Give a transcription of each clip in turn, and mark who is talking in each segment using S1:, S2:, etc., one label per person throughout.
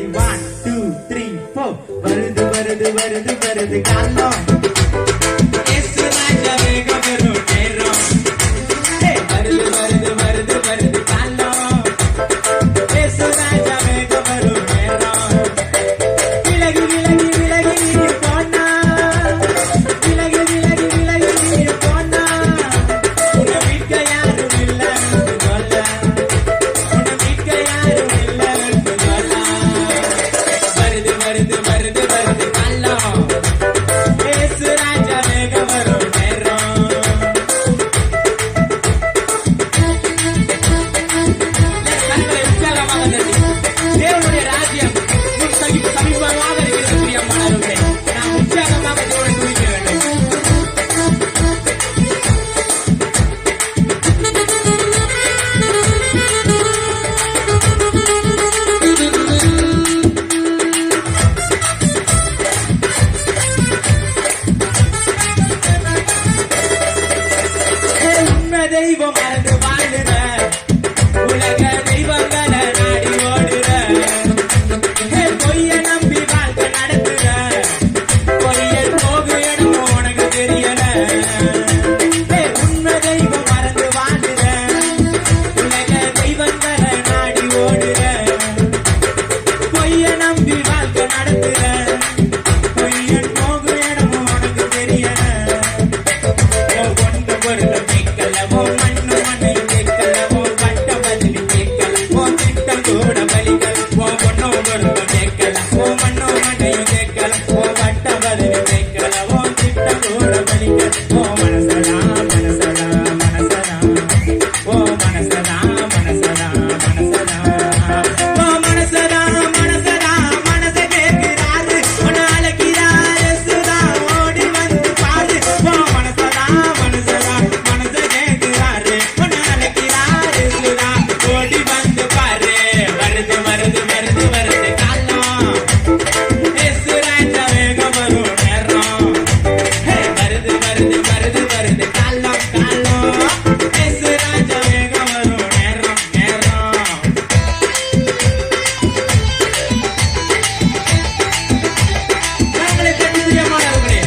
S1: ready 1 2 3 4 வருது வருது வருது வருது காலம் இயேசு ராஜா வேகம் வரும் நேரம் வருது வருது வருது வருது காலம் இயேசு ராஜா வேகம் வரும் நேரம் விலகி விலகி விலகி நீ போனா விலகி விலகி விலகி நீ போனா உன்னை மீட்க யாரும் இல்ல சொல்ல உன்னை மீட்க யாரும் இல்ல சொல்ல வருது வருது வருது வருது காலம் இயேசு ராஜா வேகம் வரும் நேரம் கண்களை உற்சாகமாக தட்டி தேவனுடைய ராஜ்யம் சமீபமாக இருக்கிறது பிரியமானவர்களே நாம் உற்சாகமாக தேவனை துதிக்க வேண்டும் உண்மை தெய்வம் மறந்து வாழுற உலக தெய்வங்களை நாடி ஓடுற பொய்ய நம்பி வாழ்க்கை நடத்துற பொய்யல் போகு இடம் உனக்கு தெரியல உண்மை தெய்வம் மறந்து வாழுற உலக தெய்வங்களை நாடி ஓடுற பொய்ய நம்பி வாழ்க்கை நடத்துற பொய்யல் போகு இடம் உனக்கு தெரியல கொண்ட பொருளை கேட்கலவோ மண்ணு மண்ணையும் கேட்கலவோ கட்ட பதில் கேட்கலவோ திட்டம் கூட பலிகள் ஓ பொண்ணோ பொருளும் கேட்கல ஓ மண்ணோ மண்ணையும் கேட்கல ஓ கட்ட பதில் கேட்கலவோ திட்டம் கூட பலிகள் ஓ மனசதா மனசதா மனசதா ஓ மனசதா மனசதா மனசதா ஓ மனசதா மனசதா மனச கேட்கிறாரு உன்னை அழைக்கிறாரு சுதா ஓடி வந்து பாரு ஓ மனசதா மனசதா மனச கேட்கிறாரு உன்னை அழைக்கிறாரு சுதா ஓடி வந்து பாரு வருது வருது வருது வருது காலம் இயேசு ராஜா வேகம் வரும் நேரம் வருது வருது வருது வருது காலம் காலம் இயேசு ராஜா வேகம் வரும் நேரம் நேரம் கண்களை தட்டி பிரியமானவர்களே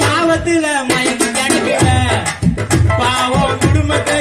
S1: பாவத்துல மயங்கி கிடக்கிற பாவம் குடும்பத்தை